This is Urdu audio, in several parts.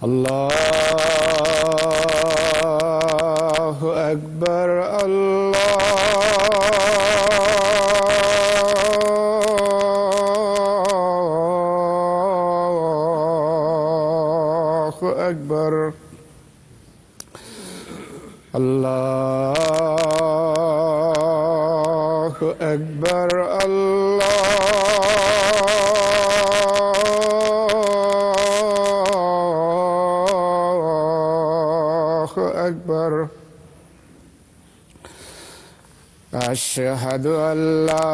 الله أكبر الله أكبر الله أكبر الله أكبر أشهد أن لا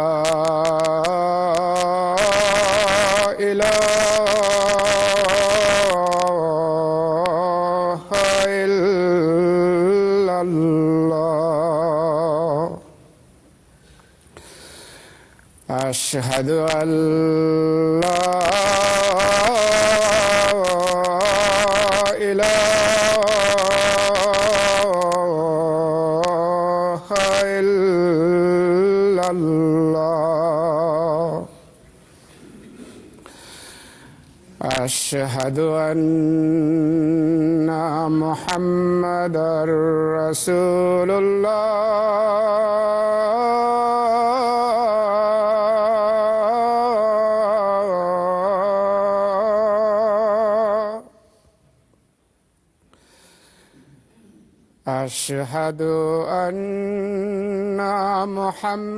إله إلا الله أشهد أن لا إله إلا الله أشهد أن محمدًا رسول الله أشهد أن محمدًا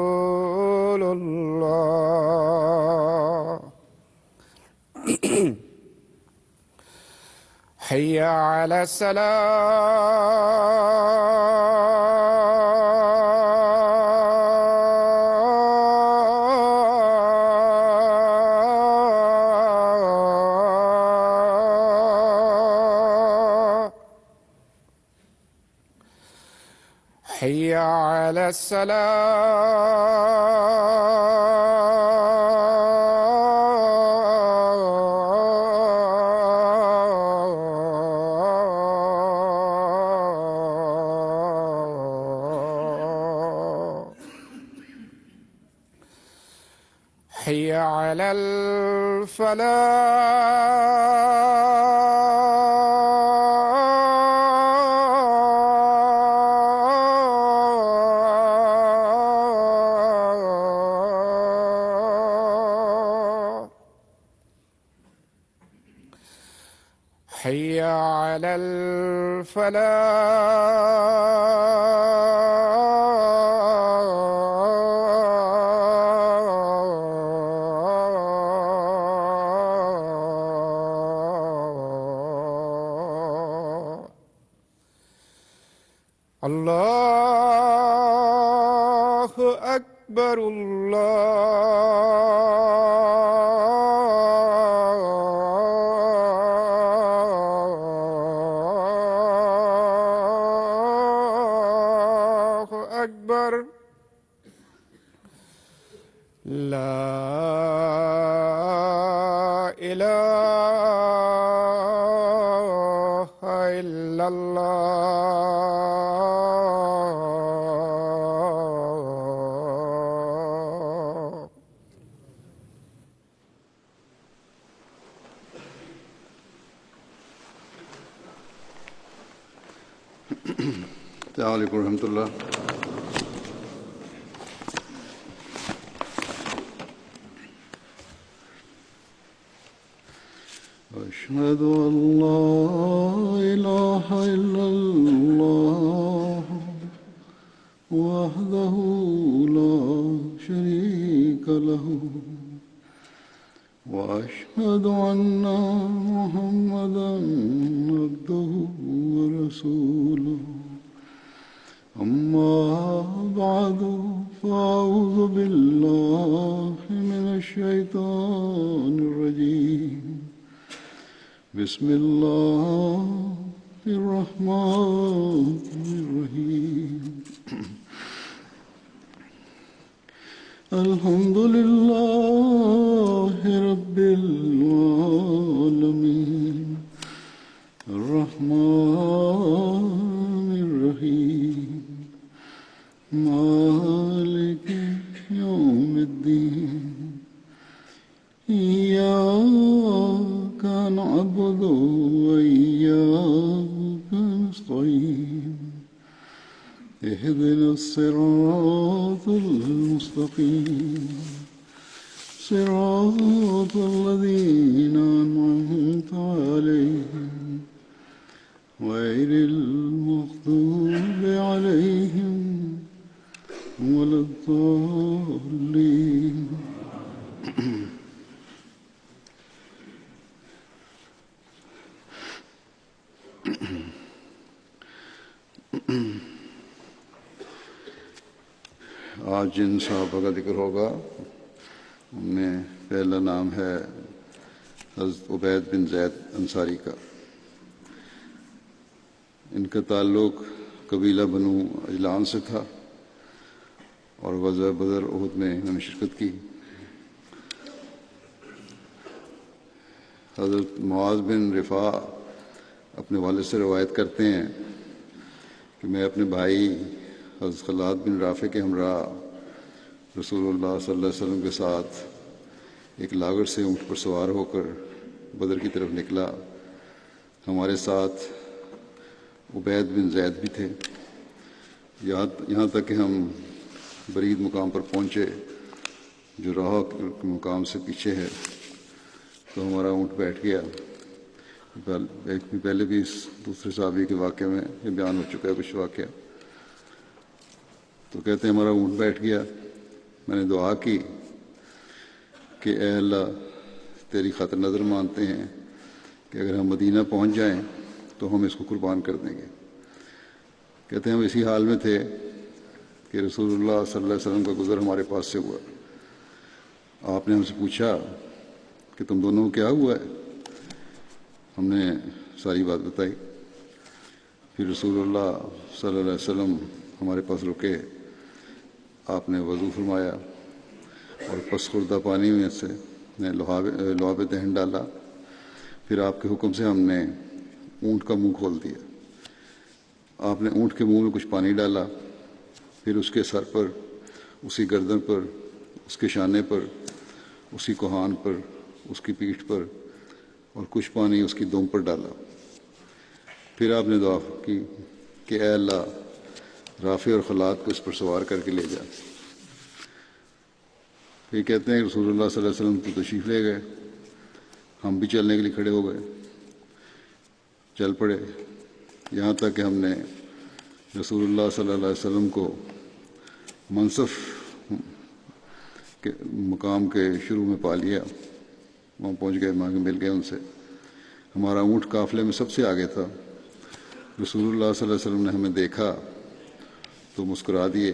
رسول الله حي على الصلاة حي على الصلاة حي على الفلاح حي على الفلاح الله أكبر الله أكبر لا إله إلا الله السلام عليكم ورحمة الله. أشهد أن لا إله إلا الله وحده لا شريك له وأشهد أن محمدًا عبده ورسوله أما بعد فأعوذ بالله من الشيطان الرجيم بسم الله الرحمن الرحيم الحمد لله رب العالمين الرحمن الرحيم مالك يوم الدين إياك نعبد وإياك نستعين اهدنا الصراط المستقيم صراط الذين أنعمت عليهم غير المغضوب عليهم ولا الضالين. آج جن صحابہ کا ذکر ہوگا ان میں پہلا نام ہے حضرت عبید بن زید انصاری کا. ان کا تعلق قبیلہ بنو اجلان سے تھا اور غزوہ بدر احد میں انہوں نے شرکت کی. حضرت معاذ بن رفاع اپنے والد سے روایت کرتے ہیں کہ میں اپنے بھائی حضرت خلاد بن رافع کے ہمراہ رسول اللہ صلی اللہ علیہ وسلم کے ساتھ ایک لاغر سے اونٹ پر سوار ہو کر بدر کی طرف نکلا. ہمارے ساتھ عبید بن زید بھی تھے. یہاں تک کہ ہم برید مقام پر پہنچے جو راہ کے مقام سے پیچھے ہے تو ہمارا اونٹ بیٹھ گیا. پہلے بھی اس دوسرے صحابی کے واقعے میں یہ بیان ہو چکا ہے کچھ واقعہ. تو کہتے ہیں ہمارا اونٹ بیٹھ گیا. میں نے دعا کی کہ اے اللہ تیری خاطر نظر مانتے ہیں کہ اگر ہم مدینہ پہنچ جائیں تو ہم اس کو قربان کر دیں گے. کہتے ہیں ہم اسی حال میں تھے کہ رسول اللہ صلی اللہ علیہ وسلم کا گزر ہمارے پاس سے ہوا. آپ نے ہم سے پوچھا کہ تم دونوں کو کیا ہوا ہے. ہم نے ساری بات بتائی. پھر رسول اللہ صلی اللہ علیہ وسلم ہمارے پاس رکے. آپ نے وضو فرمایا اور پس خوردہ پانی میں سے لعاب دہن ڈالا. پھر آپ کے حکم سے ہم نے اونٹ کا منہ کھول دیا. آپ نے اونٹ کے منہ میں کچھ پانی ڈالا. پھر اس کے سر پر، اس کی گردن پر، اس کے شانے پر، اس کی کوہان پر، اس کی پیٹھ پر اور کچھ پانی اس کی دم پر ڈالا. پھر آپ نے دعا کی کہ اے اللہ رافع اور خلاد کو اس پر سوار کر کے لے جا. پھر کہتے ہیں کہ رسول اللہ صلی اللہ علیہ وسلم تو تشریف لے گئے. ہم بھی چلنے کے لیے کھڑے ہو گئے، چل پڑے. یہاں تک کہ ہم نے رسول اللہ صلی اللہ علیہ وسلم کو منصف کے مقام کے شروع میں پا لیا. وہاں پہنچ گئے، وہاں مل گئے ان سے. ہمارا اونٹ قافلے میں سب سے آگے تھا. رسول اللہ صلی اللہ علیہ وسلم نے ہمیں دیکھا تو مسکرا دیے.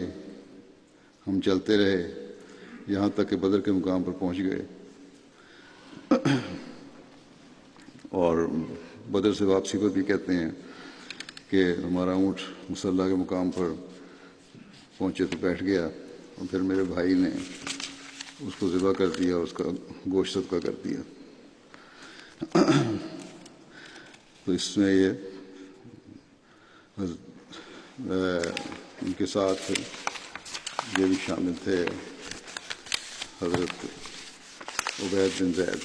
ہم چلتے رہے یہاں تک کہ بدر کے مقام پر پہنچ گئے. اور بدر سے واپسی پر بھی کہتے ہیں کہ ہمارا اونٹ مصلی کے مقام پر پہنچے تو بیٹھ گیا اور پھر میرے بھائی نے اس کو ذبح کر دیا اور اس کا گوشت صدقہ کر دیا. تو اس میں یہ ان کے ساتھ یہ بھی شامل تھے حضرت عبید بن زید.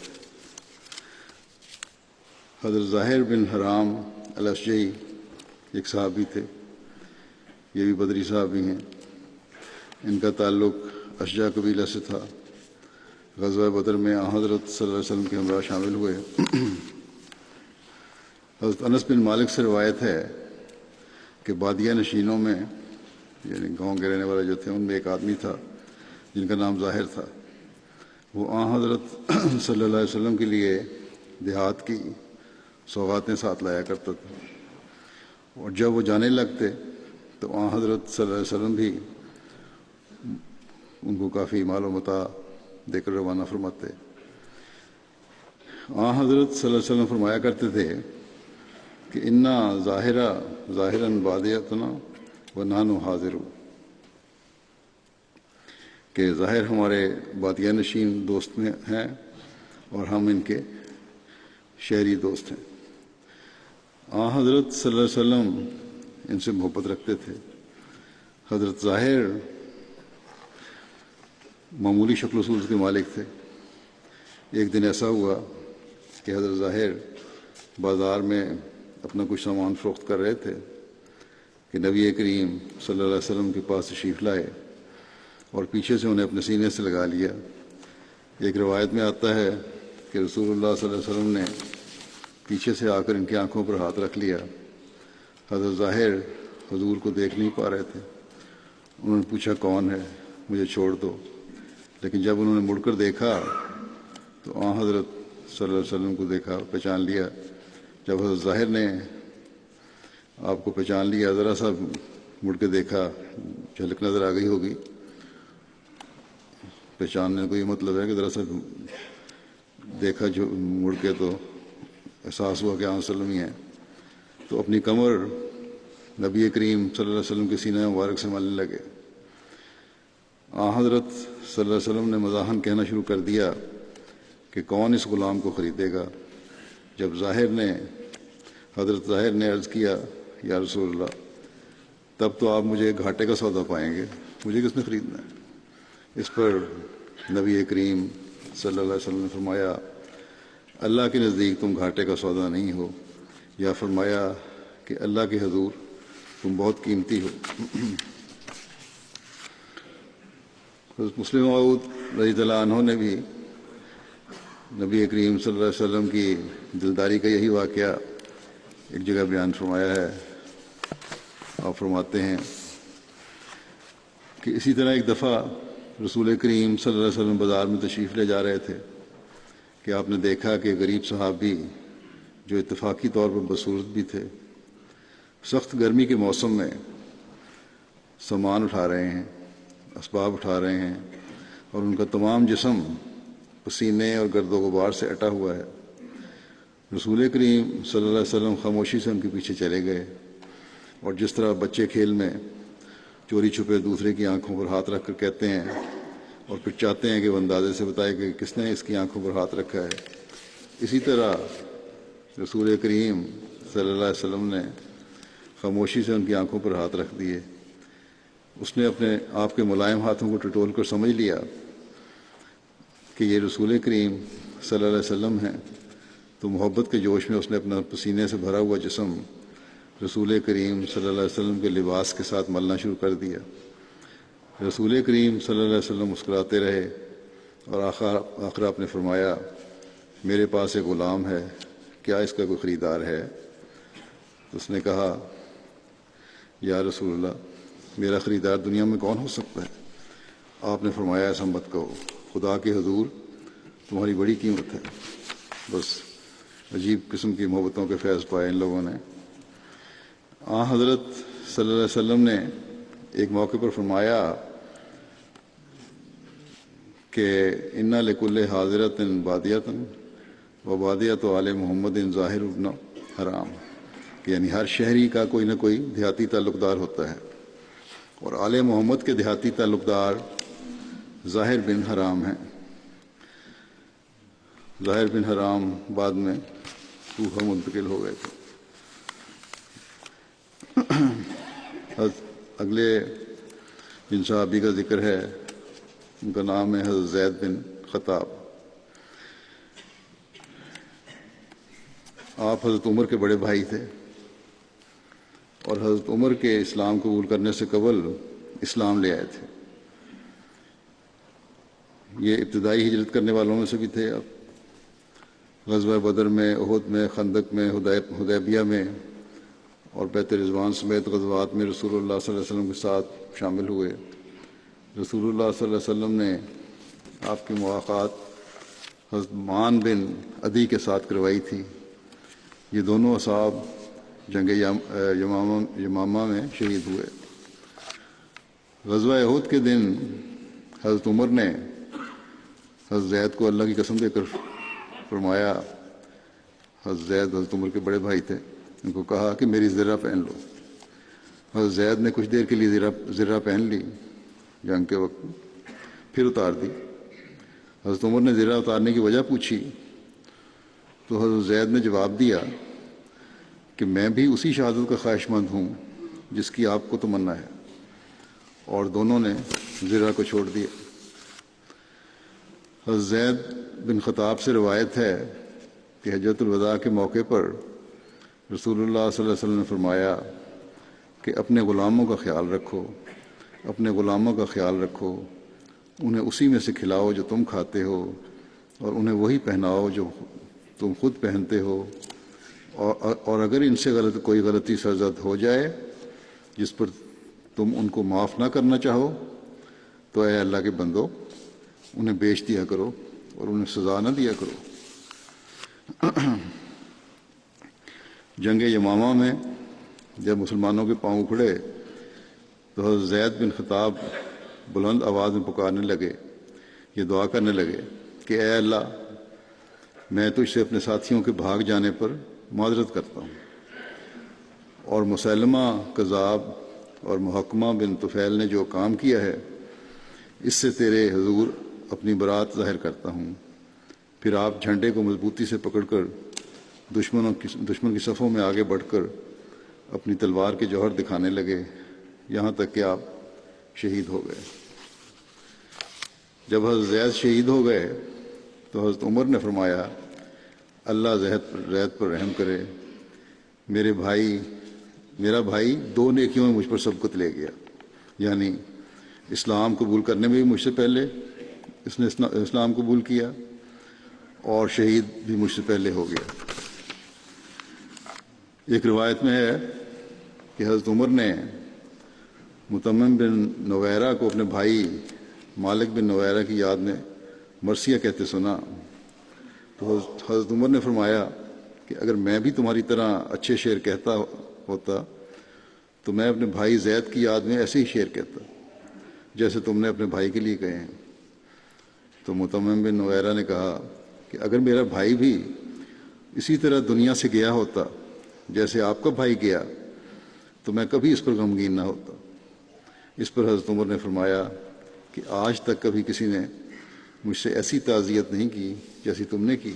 حضرت ظاہر بن حرام الاشجعی ایک صحابی تھے. یہ بھی بدری صحابی ہیں. ان کا تعلق اشجع قبیلہ سے تھا. غزوہ بدر میں حضرت صلی اللہ علیہ وسلم کے ہمراہ شامل ہوئے. حضرت انس بن مالک سے روایت ہے کہ بادیہ نشینوں میں یعنی گاؤں کے رہنے والے جو تھے ان میں ایک آدمی تھا جن کا نام ظاہر تھا. وہ حضرت صلی اللہ علیہ وسلم کے لیے دیہات کی سوغاتیں ساتھ لایا کرتا تھا. اور جب وہ جانے لگتے تو حضرت صلی اللہ علیہ وسلم بھی ان کو کافی مال و متاع دے کر روانہ فرماتے. حضرت صلی اللہ علیہ وسلم فرمایا کرتے تھے کہ انا ظاہراً بادیتنا و نحن حاضر، کہ ظاہر ہمارے بادیہ نشین دوست میں ہیں اور ہم ان کے شہری دوست ہیں۔ حضرت صلی اللہ علیہ وسلم ان سے محبت رکھتے تھے۔ حضرت ظاہر معمولی شکل و صورت کے مالک تھے۔ ایک دن ایسا ہوا کہ حضرت ظاہر بازار میں اپنا کچھ سامان فروخت کر رہے تھے کہ نبی کریم صلی اللہ علیہ وسلم کے پاس تشریف لائے اور پیچھے سے انہیں اپنے سینے سے لگا لیا۔ ایک روایت میں آتا ہے کہ رسول اللہ صلی اللہ علیہ وسلم نے پیچھے سے آ کر ان کی آنکھوں پر ہاتھ رکھ لیا۔ حضرت ظاہر حضور کو دیکھ نہیں پا رہے تھے۔ انہوں نے پوچھا کون ہے، مجھے چھوڑ دو۔ لیکن جب انہوں نے مڑ کر دیکھا تو حضرت صلی اللہ علیہ وسلم کو دیکھا، پہچان لیا۔ جب حضرت ظاہر نے آپ کو پہچان لیا، ذرا سا مڑ کے دیکھا، جھلک نظر آ گئی ہوگی۔ پہچاننے کا یہ مطلب ہے کہ ذرا سا دیکھا جو مڑ کے تو احساس ہوا کہ وسلم ہی ہیں، تو اپنی کمر نبی کریم صلی اللہ علیہ وسلم کے سینہ مبارک سے ملنے لگے۔ حضرت صلی اللہ علیہ وسلم نے مزاحاً کہنا شروع کر دیا کہ کون اس غلام کو خریدے گا۔ جب حضرت ظاہر نے عرض کیا یا رسول اللہ، تب تو آپ مجھے گھاٹے کا سودا پائیں گے، مجھے کس نے خریدنا ہے؟ اس پر نبی کریم صلی اللہ علیہ وسلم نے فرمایا، اللہ کے نزدیک تم گھاٹے کا سودا نہیں ہو، یا فرمایا کہ اللہ کے حضور تم بہت قیمتی ہو۔ حضرت مسلم موعود رضی اللہ عنہ نے بھی نبی کریم صلی اللہ علیہ وسلم کی دلداری کا یہی واقعہ ایک جگہ بیان فرمایا ہے۔ آپ فرماتے ہیں کہ اسی طرح ایک دفعہ رسول کریم صلی اللہ علیہ وسلم بازار میں تشریف لے جا رہے تھے کہ آپ نے دیکھا کہ غریب صحابی جو اتفاقی طور پر بصورت بھی تھے، سخت گرمی کے موسم میں سامان اٹھا رہے ہیں، اسباب اٹھا رہے ہیں، اور ان کا تمام جسم پسینے اور گرد و غبار سے اٹا ہوا ہے۔ رسول کریم صلی اللہ علیہ وسلم خاموشی سے ان کے پیچھے چلے گئے، اور جس طرح بچے کھیل میں چوری چھپے دوسرے کی آنکھوں پر ہاتھ رکھ کر کہتے ہیں اور پھر چاہتے ہیں کہ وہ اندازے سے بتائے کہ کس نے اس کی آنکھوں پر ہاتھ رکھا ہے، اسی طرح رسول کریم صلی اللہ علیہ وسلم نے خاموشی سے ان کی آنکھوں پر ہاتھ رکھ دیے۔ اس نے اپنے آپ کے ملائم ہاتھوں کو ٹٹول کر سمجھ لیا کہ یہ رسول کریم صلی اللہ علیہ وسلم ہیں، تو محبت کے جوش میں اس نے اپنا پسینے سے بھرا ہوا جسم رسول کریم صلی اللہ علیہ وسلم کے لباس کے ساتھ ملنا شروع کر دیا۔ رسول کریم صلی اللہ علیہ وسلم مسکراتے رہے، اور آخر آپ نے فرمایا، میرے پاس ایک غلام ہے، کیا اس کا کوئی خریدار ہے؟ اس نے کہا، یا رسول اللہ، میرا خریدار دنیا میں کون ہو سکتا ہے؟ آپ نے فرمایا، ایسا مت کہو، خدا کے حضور تمہاری بڑی قیمت ہے۔ بس عجیب قسم کی محبتوں کے فیض پائے ان لوگوں نے۔ حضرت صلی اللہ علیہ وسلم نے ایک موقع پر فرمایا کہ اِنَّ لِكُلِّ حاضرۃ بادیۃ وبادیۃ آلِ محمد ظاہر ابن حرام، یعنی ہر شہری کا کوئی نہ کوئی دیہاتی تعلق دار ہوتا ہے، اور آل محمد کے دیہاتی تعلق دار ظاہر بن حرام ہیں۔ ظاہر بن حرام بعد میں کوفہ منتقل ہو گئے تھے۔ اگلے جن صحابی کا ذکر ہے ان کا نام ہے حضرت زید بن خطاب۔ آپ حضرت عمر کے بڑے بھائی تھے، اور حضرت عمر کے اسلام قبول کرنے سے قبل اسلام لے آئے تھے۔ یہ ابتدائی ہجرت کرنے والوں میں سے بھی تھے۔ اب غزوہ بدر میں، احد میں، خندق میں، حدیبیہ میں اور بیت رضوان سمیت غزوات میں رسول اللہ صلی اللہ علیہ وسلم کے ساتھ شامل ہوئے۔ رسول اللہ صلی اللہ علیہ وسلم نے آپ کی ملاقات حضرت معان بن عدی کے ساتھ کروائی تھی۔ یہ دونوں اصحاب جنگ یمامہ میں شہید ہوئے۔ غزوہ احد کے دن حضرت عمر نے حضرت زید کو اللہ کی قسم دے کر فرمایا، حضرت زید حضرت عمر کے بڑے بھائی تھے، ان کو کہا کہ میری زرہ پہن لو۔ حضرت زید نے کچھ دیر کے لیے زرہ پہن لی جنگ کے وقت، پھر اتار دی۔ حضرت عمر نے زرہ اتارنے کی وجہ پوچھی تو حضرت زید نے جواب دیا کہ میں بھی اسی شہادت کا خواہش مند ہوں جس کی آپ کو تمنا ہے، اور دونوں نے زرہ کو چھوڑ دیا۔ حضرت زید بن خطاب سے روایت ہے کہ حجۃ الوداع کے موقع پر رسول اللہ صلی اللہ علیہ وسلم نے فرمایا کہ اپنے غلاموں کا خیال رکھو، اپنے غلاموں کا خیال رکھو، انہیں اسی میں سے کھلاؤ جو تم کھاتے ہو، اور انہیں وہی پہناؤ جو تم خود پہنتے ہو، اور اگر ان سے کوئی غلطی سرزد ہو جائے جس پر تم ان کو معاف نہ کرنا چاہو تو اے اللہ کے بندو انہیں بیچ دیا کرو اور انہیں سزا نہ دیا کرو۔ جنگ یمامہ میں جب مسلمانوں کے پاؤں اکھڑے تو حضرت زید بن خطاب بلند آواز میں پکارنے لگے، یہ دعا کرنے لگے کہ اے اللہ، میں تجھ سے اپنے ساتھیوں کے بھاگ جانے پر معذرت کرتا ہوں، اور مسلمہ کذاب اور محکمہ بن طفیل نے جو کام کیا ہے اس سے تیرے حضور اپنی برات ظاہر کرتا ہوں۔ پھر آپ جھنڈے کو مضبوطی سے پکڑ کر دشمن کی صفوں میں آگے بڑھ کر اپنی تلوار کے جوہر دکھانے لگے، یہاں تک کہ آپ شہید ہو گئے۔ جب حضرت زید شہید ہو گئے تو حضرت عمر نے فرمایا، اللہ زید پر رحم کرے، میرا بھائی 2 نیکیوں میں مجھ پر سبقت لے گیا، یعنی اسلام قبول کرنے میں بھی مجھ سے پہلے اس نے اسلام قبول کیا، اور شہید بھی مجھ سے پہلے ہو گیا۔ ایک روایت میں ہے کہ حضرت عمر نے متمم بن نویرہ کو اپنے بھائی مالک بن نویرہ کی یاد میں مرثیہ کہتے سنا، تو حضرت عمر نے فرمایا کہ اگر میں بھی تمہاری طرح اچھے شعر کہتا ہوتا تو میں اپنے بھائی زید کی یاد میں ایسے ہی شعر کہتا جیسے تم نے اپنے بھائی کے لیے کہے ہیں۔ تو متمم بن نویرہ نے کہا کہ اگر میرا بھائی بھی اسی طرح دنیا سے گیا ہوتا جیسے آپ کا بھائی گیا تو میں کبھی اس پر غمگین نہ ہوتا۔ اس پر حضرت عمر نے فرمایا کہ آج تک کبھی کسی نے مجھ سے ایسی تعزیت نہیں کی جیسی تم نے کی۔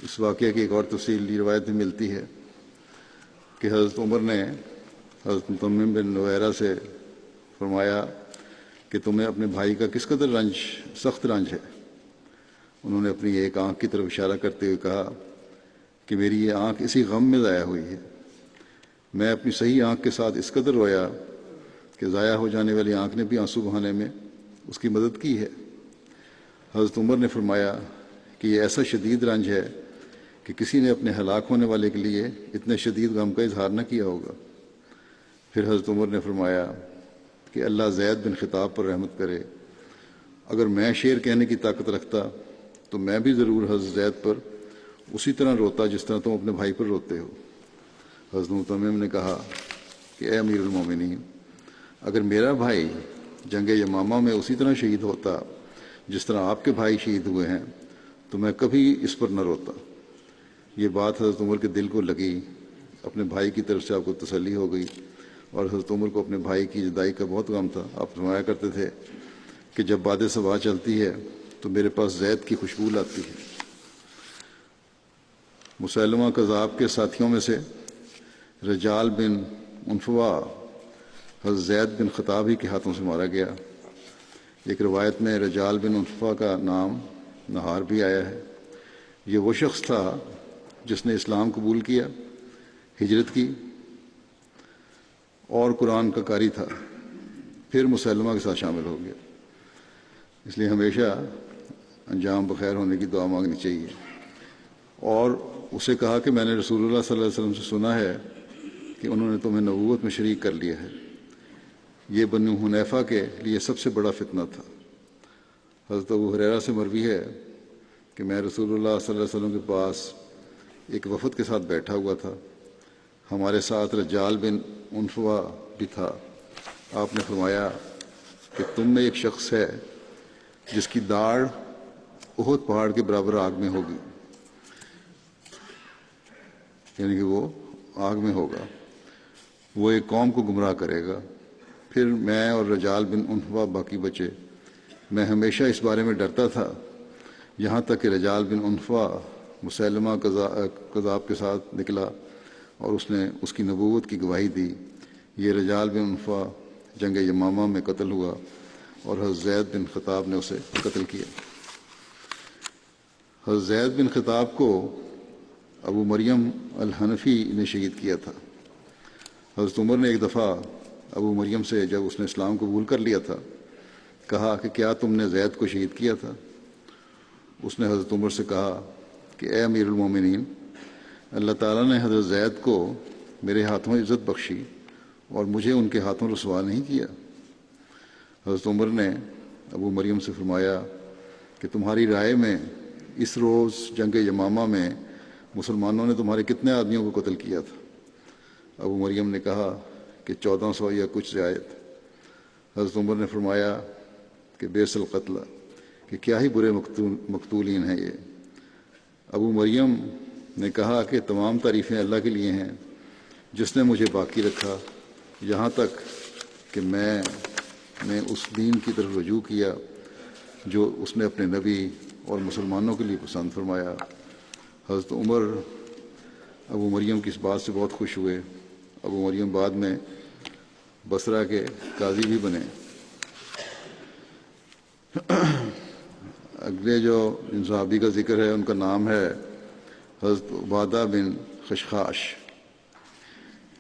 اس واقعے کی ایک اور تفصیلی روایت میں ملتی ہے کہ حضرت عمر نے حضرت متمم بن نویرہ سے فرمایا کہ تمہیں اپنے بھائی کا کس قدر سخت رنج ہے۔ انہوں نے اپنی ایک آنکھ کی طرف اشارہ کرتے ہوئے کہا کہ میری یہ آنکھ اسی غم میں ضائع ہوئی ہے، میں اپنی صحیح آنکھ کے ساتھ اس قدر رویا کہ ضائع ہو جانے والی آنکھ نے بھی آنسو بہانے میں اس کی مدد کی ہے۔ حضرت عمر نے فرمایا کہ یہ ایسا شدید رنج ہے کہ کسی نے اپنے ہلاک ہونے والے کے لیے اتنے شدید غم کا اظہار نہ کیا ہوگا۔ پھر حضرت عمر نے فرمایا کہ اللہ زید بن خطاب پر رحمت کرے، اگر میں شعر کہنے کی طاقت رکھتا تو میں بھی ضرور حضرت زید پر اسی طرح روتا جس طرح تم اپنے بھائی پر روتے ہو۔ حضرت متمم نے کہا کہ اے امیر المومنین، اگر میرا بھائی جنگ یمامہ میں اسی طرح شہید ہوتا جس طرح آپ کے بھائی شہید ہوئے ہیں تو میں کبھی اس پر نہ روتا۔ یہ بات حضرت عمر کے دل کو لگی، اپنے بھائی کی طرف سے آپ کو تسلی ہو گئی، اور حضرت عمر کو اپنے بھائی کی جدائی کا بہت غم تھا۔ آپ فرمایا کرتے تھے کہ جب باد صبا چلتی ہے تو میرے پاس زید کی خوشبو لاتی ہے۔ مسلمہ کذاب کے ساتھیوں میں سے رجال بن انفوا حضرت زید بن خطاب ہی کے ہاتھوں سے مارا گیا۔ ایک روایت میں رجال بن انفوا کا نام نہار بھی آیا ہے۔ یہ وہ شخص تھا جس نے اسلام قبول کیا، ہجرت کی اور قرآن کا قاری تھا، پھر مسلمہ کے ساتھ شامل ہو گیا۔ اس لیے ہمیشہ انجام بخیر ہونے کی دعا مانگنی چاہیے۔ اور اسے کہا کہ میں نے رسول اللہ صلی اللہ علیہ وسلم سے سنا ہے کہ انہوں نے تمہیں نبوت میں شریک کر لیا ہے۔ یہ بنو حنیفہ کے لیے سب سے بڑا فتنہ تھا۔ حضرت ابو ہریرہ سے مروی ہے کہ میں رسول اللہ صلی اللہ علیہ وسلم کے پاس ایک وفد کے ساتھ بیٹھا ہوا تھا، ہمارے ساتھ رجال بن انفوا بھی تھا۔ آپ نے فرمایا کہ تم میں ایک شخص ہے جس کی داڑھ احد پہاڑ کے برابر آگ میں ہوگی، یعنی کہ وہ آگ میں ہوگا، وہ ایک قوم کو گمراہ کرے گا۔ پھر میں اور رجال بن انفوا باقی بچے۔ میں ہمیشہ اس بارے میں ڈرتا تھا، یہاں تک کہ رجال بن انفوا مسلمہ کذاب کے ساتھ نکلا اور اس نے اس کی نبوت کی گواہی دی۔ یہ رجال بن عنفہ جنگ یمامہ میں قتل ہوا اور حضرت زید بن خطاب نے اسے قتل کیا۔ حضرت زید بن خطاب کو ابو مریم الحنفی نے شہید کیا تھا۔ حضرت عمر نے ایک دفعہ ابو مریم سے جب اس نے اسلام قبول کر لیا تھا کہا کہ کیا تم نے زید کو شہید کیا تھا؟ اس نے حضرت عمر سے کہا کہ اے امیر المومنین، اللہ تعالیٰ نے حضرت زید کو میرے ہاتھوں عزت بخشی اور مجھے ان کے ہاتھوں رسوا نہیں کیا۔ حضرت عمر نے ابو مریم سے فرمایا کہ تمہاری رائے میں اس روز جنگ یمامہ میں مسلمانوں نے تمہارے کتنے آدمیوں کو قتل کیا تھا؟ ابو مریم نے کہا کہ 1400 یا کچھ زائد۔ حضرت عمر نے فرمایا کہ بیس القتل، کہ کیا ہی برے مقتولین ہیں یہ۔ ابو مریم نے کہا کہ تمام تعریفیں اللہ کے لیے ہیں جس نے مجھے باقی رکھا یہاں تک کہ میں نے اس دین کی طرف رجوع کیا جو اس نے اپنے نبی اور مسلمانوں کے لیے پسند فرمایا۔ حضرت عمر ابو مریم کی اس بات سے بہت خوش ہوئے۔ ابو مریم بعد میں بصرہ کے قاضی بھی بنے۔ اگلے جو جن صحابی کا ذکر ہے ان کا نام ہے حضرت عبادہ بن خشخاش۔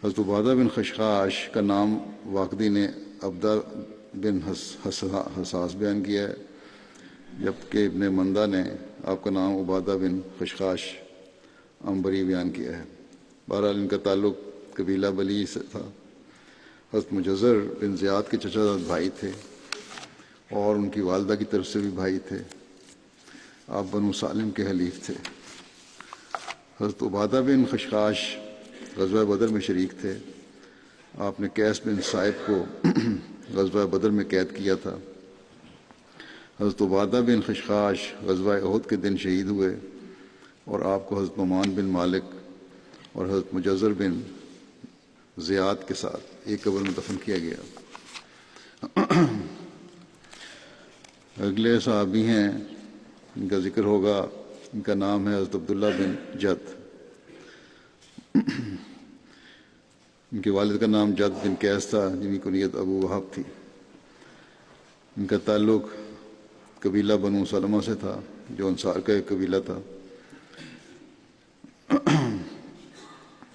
حضرت عبادہ بن خشخاش کا نام واقدی نے عبدہ بن حساس بیان کیا ہے، جبکہ ابن مندہ نے آپ کا نام عبادہ بن خشخاش عنبری بیان کیا ہے۔ بہرحال ان کا تعلق قبیلہ بلی سے تھا۔ حضرت مجزر بن زیاد کے چچا زاد بھائی تھے اور ان کی والدہ کی طرف سے بھی بھائی تھے۔ آپ بنو سالم کے حلیف تھے۔ حضرت عبادہ بن خشخاش غزوہ بدر میں شریک تھے۔ آپ نے قیس بن صائب کو غزوہ بدر میں قید کیا تھا۔ حضرت عبادہ بن خشخاش غزوہ احد کے دن شہید ہوئے اور آپ کو حضرت نعمان بن مالک اور حضرت مجزر بن زیاد کے ساتھ ایک قبر میں دفن کیا گیا۔ اگلے صحابی ہیں ان کا ذکر ہوگا، ان کا نام ہے حضرت عبداللہ بن جد۔ ان کے والد کا نام جد بن قیس تھا جن کی کنیت ابو وہب تھی۔ ان کا تعلق قبیلہ بنو سلمہ سے تھا جو انصار کا ایک قبیلہ تھا۔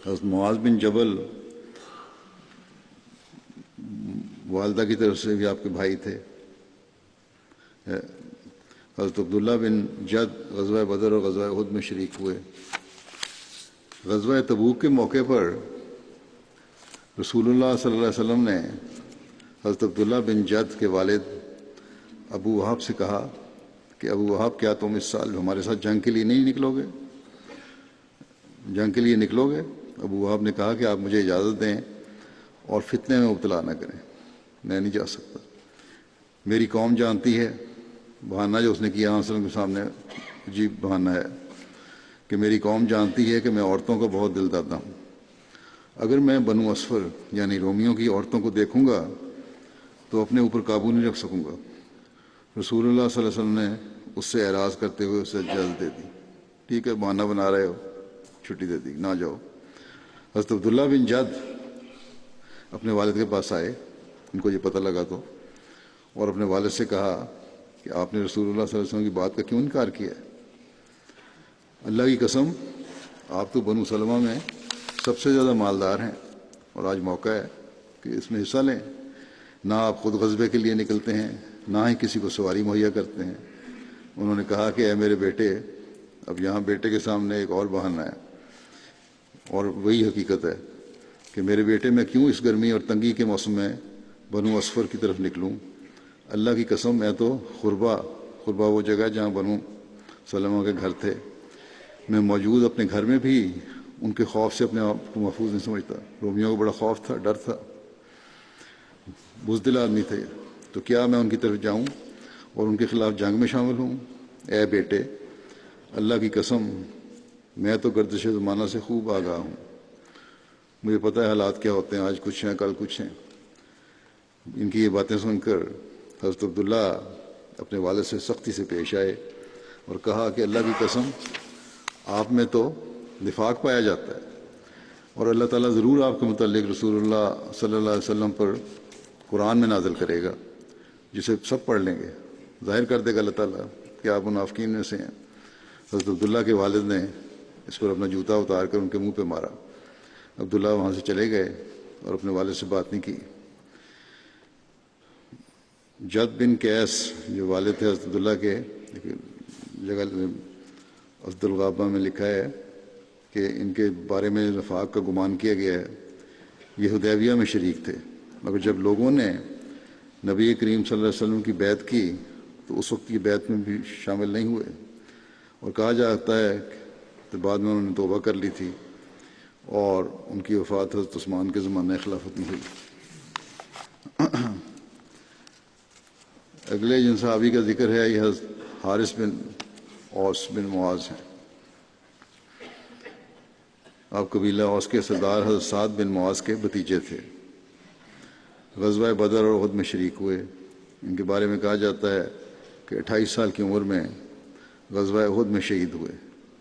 حضرت معاذ بن جبل والدہ کی طرف سے بھی آپ کے بھائی تھے۔ حضرت عبداللہ بن جد غزوہ بدر اور غزوہ احد میں شریک ہوئے۔ غزوہ تبوک کے موقع پر رسول اللہ صلی اللہ علیہ وسلم نے حضرت عبداللہ بن جد کے والد ابو وہب سے کہا کہ ابو وہب کیا تم اس سال ہمارے ساتھ جنگ کے لیے نہیں نکلو گے؟ جنگ کے لیے نکلو گے؟ ابو وہب نے کہا کہ آپ مجھے اجازت دیں اور فتنے میں مبتلا نہ کریں، میں نہیں جا سکتا۔ میری قوم جانتی ہے، بہانہ جو اس نے کیا وسلم کے سامنے عجیب بہانہ ہے کہ میری قوم جانتی ہے کہ میں عورتوں کا بہت دل دادا ہوں۔ اگر میں بنو اسفر یعنی رومیوں کی عورتوں کو دیکھوں گا تو اپنے اوپر قابو نہیں رکھ سکوں گا۔ رسول اللہ صلی اللہ علیہ وسلم نے اس سے اعراض کرتے ہوئے اسے اجازت دے دی۔ ٹھیک ہے، بہانہ بنا رہے ہو، چھٹی دے دی، نہ جاؤ۔ حضرت عبداللہ بن جد اپنے والد کے پاس آئے، ان کو یہ پتہ لگا تو، اور اپنے والد سے کہا کہ آپ نے رسول اللہ صلی اللہ علیہ وسلم کی بات کا کیوں انکار کیا ہے؟ اللہ کی قسم آپ تو بنو سلمہ میں سب سے زیادہ مالدار ہیں اور آج موقع ہے کہ اس میں حصہ لیں۔ نہ آپ خود غزبے کے لیے نکلتے ہیں، نہ ہی کسی کو سواری مہیا کرتے ہیں۔ انہوں نے کہا کہ اے میرے بیٹے، اب یہاں بیٹے کے سامنے ایک اور بہانہ ہے، اور وہی حقیقت ہے کہ میرے بیٹے میں کیوں اس گرمی اور تنگی کے موسم میں بنو اسفر کی طرف نکلوں؟ اللہ کی قسم میں تو خربہ وہ جگہ جہاں بنو سلمہ کے گھر تھے، میں موجود اپنے گھر میں بھی ان کے خوف سے اپنے آپ کو محفوظ نہیں سمجھتا۔ رومیوں کو بڑا خوف تھا، ڈر تھا، بزدل آدمی تھے، تو کیا میں ان کی طرف جاؤں اور ان کے خلاف جنگ میں شامل ہوں؟ اے بیٹے، اللہ کی قسم میں تو گردش زمانہ سے خوب آگاہ ہوں، مجھے پتہ ہے حالات کیا ہوتے ہیں، آج کچھ ہیں کل کچھ ہیں۔ ان کی یہ باتیں سن کر حضرت عبداللہ اپنے والد سے سختی سے پیش آئے اور کہا کہ اللہ کی قسم آپ میں تو نفاق پایا جاتا ہے، اور اللہ تعالیٰ ضرور آپ کے متعلق رسول اللہ صلی اللہ علیہ وسلم پر قرآن میں نازل کرے گا جسے سب پڑھ لیں گے، ظاہر کر دے گا اللہ تعالیٰ کہ آپ منافقین میں سے ہیں۔ حضرت عبداللہ کے والد نے اس پر اپنا جوتا اتار کر ان کے منہ پہ مارا۔ عبداللہ وہاں سے چلے گئے اور اپنے والد سے بات نہیں کی۔ جد بن قیس جو والد تھے حضرت عبداللہ کے، جگہ افضل الغابہ میں لکھا ہے کہ ان کے بارے میں نفاق کا گمان کیا گیا ہے، یہ حدیبیہ میں شریک تھے، مگر جب لوگوں نے نبی کریم صلی اللہ علیہ وسلم کی بیعت کی تو اس وقت کی بیعت میں بھی شامل نہیں ہوئے، اور کہا جاتا ہے کہ بعد میں انہوں نے توبہ کر لی تھی اور ان کی وفات حضرت عثمان کے زمانہ خلافت میں ہوئی۔ اگلے جن صحابی کا ذکر ہے یہ حضرت حارث بن اوس بن معاذ ہیں۔ آپ قبیلہ اوس کے سردار حضرت سعد بن معاذ کے بھتیجے تھے۔ غزوہ بدر اور احد میں شریک ہوئے۔ ان کے بارے میں کہا جاتا ہے کہ 28 سال کی عمر میں غزوہ احد میں شہید ہوئے،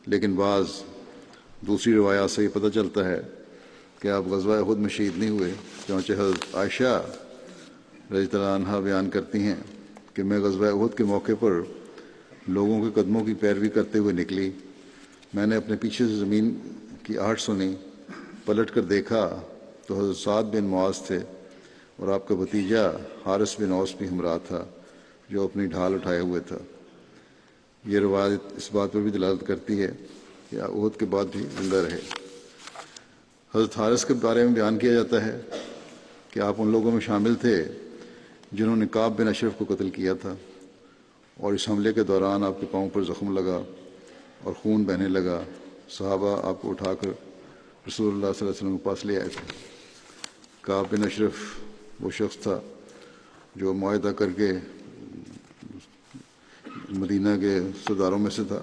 لیکن بعض دوسری روایات سے یہ پتہ چلتا ہے کہ آپ غزوہ احد میں شہید نہیں ہوئے، چنانچہ حضرت عائشہ رضی اللہ عنہا بیان کرتی ہیں کہ میں غزوہ احد کے موقع پر لوگوں کے قدموں کی پیروی کرتے ہوئے نکلی، میں نے اپنے پیچھے سے زمین کی آہٹ سنی، پلٹ کر دیکھا تو حضرت سعد بن معاذ تھے اور آپ کا بھتیجا حارث بن اوس بھی ہمراہ تھا جو اپنی ڈھال اٹھائے ہوئے تھا۔ یہ روایت اس بات پر بھی دلالت کرتی ہے کہ احد کے بعد بھی زندہ رہے۔ حضرت حارث کے بارے میں بیان کیا جاتا ہے کہ آپ ان لوگوں میں شامل تھے جنہوں نے کعب بن اشرف کو قتل کیا تھا، اور اس حملے کے دوران آپ کے پاؤں پر زخم لگا اور خون بہنے لگا۔ صحابہ آپ کو اٹھا کر رسول اللہ صلی اللہ علیہ وسلم کے پاس لے آئے تھے۔ کعب بن اشرف وہ شخص تھا جو معاہدہ کر کے مدینہ کے سرداروں میں سے تھا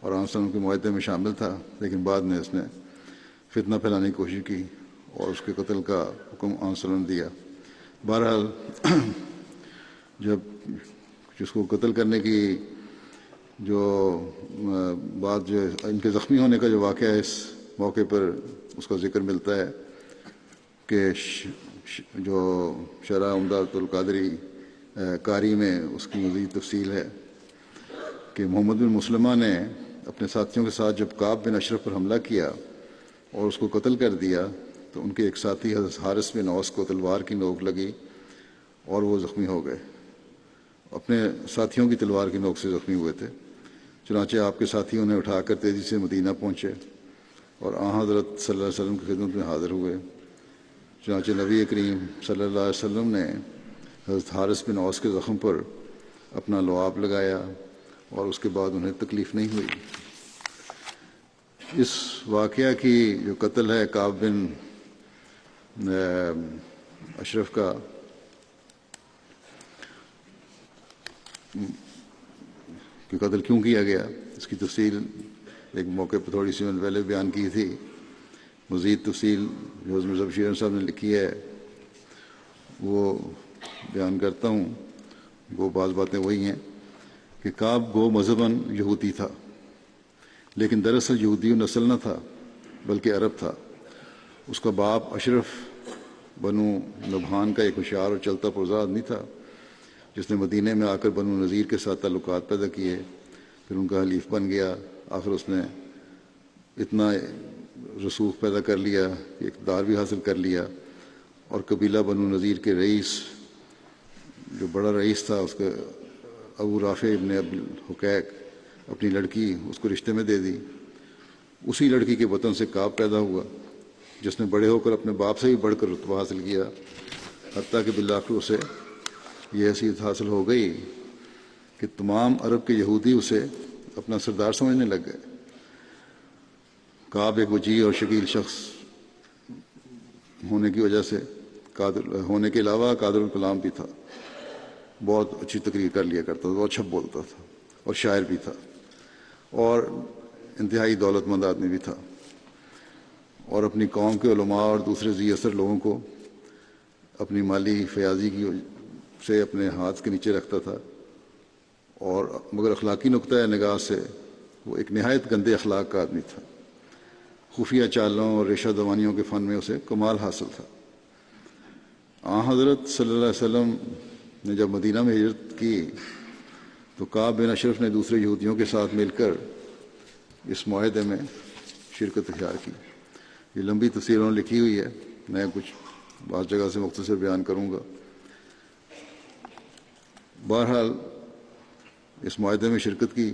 اور آن وسلم کے معاہدے میں شامل تھا، لیکن بعد میں اس نے فتنہ پھیلانے کی کوشش کی اور اس کے قتل کا حکم آن وسلم نے دیا۔ بہرحال جب جس کو قتل کرنے کی جو بات جو ان کے زخمی ہونے کا جو واقعہ ہے، اس موقع پر اس کا ذکر ملتا ہے کہ جو شرح عمدۃ القادری قاری میں اس کی مزید تفصیل ہے کہ محمد بن مسلمہ نے اپنے ساتھیوں کے ساتھ جب کعب بن اشرف پر حملہ کیا اور اس کو قتل کر دیا تو ان کے ایک ساتھی حضرت حارث بن اوس کو تلوار کی نوک لگی اور وہ زخمی ہو گئے۔ اپنے ساتھیوں کی تلوار کی نوک سے زخمی ہوئے تھے، چنانچہ آپ کے ساتھیوں نے اٹھا کر تیزی سے مدینہ پہنچے اور آن حضرت صلی اللہ علیہ وسلم کی خدمت میں حاضر ہوئے۔ چنانچہ نبی کریم صلی اللہ علیہ وسلم نے حضرت حارث بن اوس کے زخم پر اپنا لعاب لگایا اور اس کے بعد انہیں تکلیف نہیں ہوئی۔ اس واقعہ کی جو قتل ہے کعب بن اشرف کا، کہ قتل کیوں کیا گیا، اس کی تفصیل ایک موقع پر تھوڑی سی میں نے پہلے بیان کی تھی۔ مزید تفصیل جو حضرت مرزا بشیر احمد صاحب نے لکھی ہے وہ بیان کرتا ہوں۔ وہ بعض باتیں وہی ہیں کہ کعب گو مذہباً یہودی تھا، لیکن دراصل یہودی نسل نہ تھا بلکہ عرب تھا۔ اس کا باپ اشرف بنو نبہان کا ایک ہوشیار اور چلتا پرزہ آدمی تھا جس نے مدینے میں آ کر بنو نذیر کے ساتھ تعلقات پیدا کیے، پھر ان کا حلیف بن گیا۔ آخر اس نے اتنا رسوخ پیدا کر لیا، اقتدار بھی حاصل کر لیا، اور قبیلہ بنو نذیر کے رئیس جو بڑا رئیس تھا اس کے ابو رافع ابن ابی الحقیق اپنی لڑکی اس کو رشتے میں دے دی۔ اسی لڑکی کے وطن سے کعب پیدا ہوا جس نے بڑے ہو کر اپنے باپ سے بھی بڑھ کر رتبہ حاصل کیا، حتیٰ کہ بالآخر اسے یہ حیثیت حاصل ہو گئی کہ تمام عرب کے یہودی اسے اپنا سردار سمجھنے لگ گئے۔ کعب ایک وجیح اور شکیل شخص ہونے کی وجہ سے ہونے کے علاوہ قادر الکلام بھی تھا، بہت اچھی تقریر کر لیا کرتا تھا، بہت اچھا بولتا تھا اور شاعر بھی تھا، اور انتہائی دولت مند آدمی بھی تھا، اور اپنی قوم کے علماء اور دوسرے ذی اثر لوگوں کو اپنی مالی فیاضی کی سے اپنے ہاتھ کے نیچے رکھتا تھا، اور مگر اخلاقی نقطۂ نگاہ سے وہ ایک نہایت گندے اخلاق کا آدمی تھا. خفیہ چالوں اور ریشہ دوانیوں کے فن میں اسے کمال حاصل تھا. حضرت صلی اللہ علیہ وسلم نے جب مدینہ میں ہجرت کی تو کعب بن اشرف نے دوسرے یہودیوں کے ساتھ مل کر اس معاہدے میں شرکت اختیار کی. یہ لمبی تفصیل انہوں نے لکھی ہوئی ہے، میں کچھ بعض جگہ سے مختصر بیان کروں گا. بہرحال اس معاہدے میں شرکت کی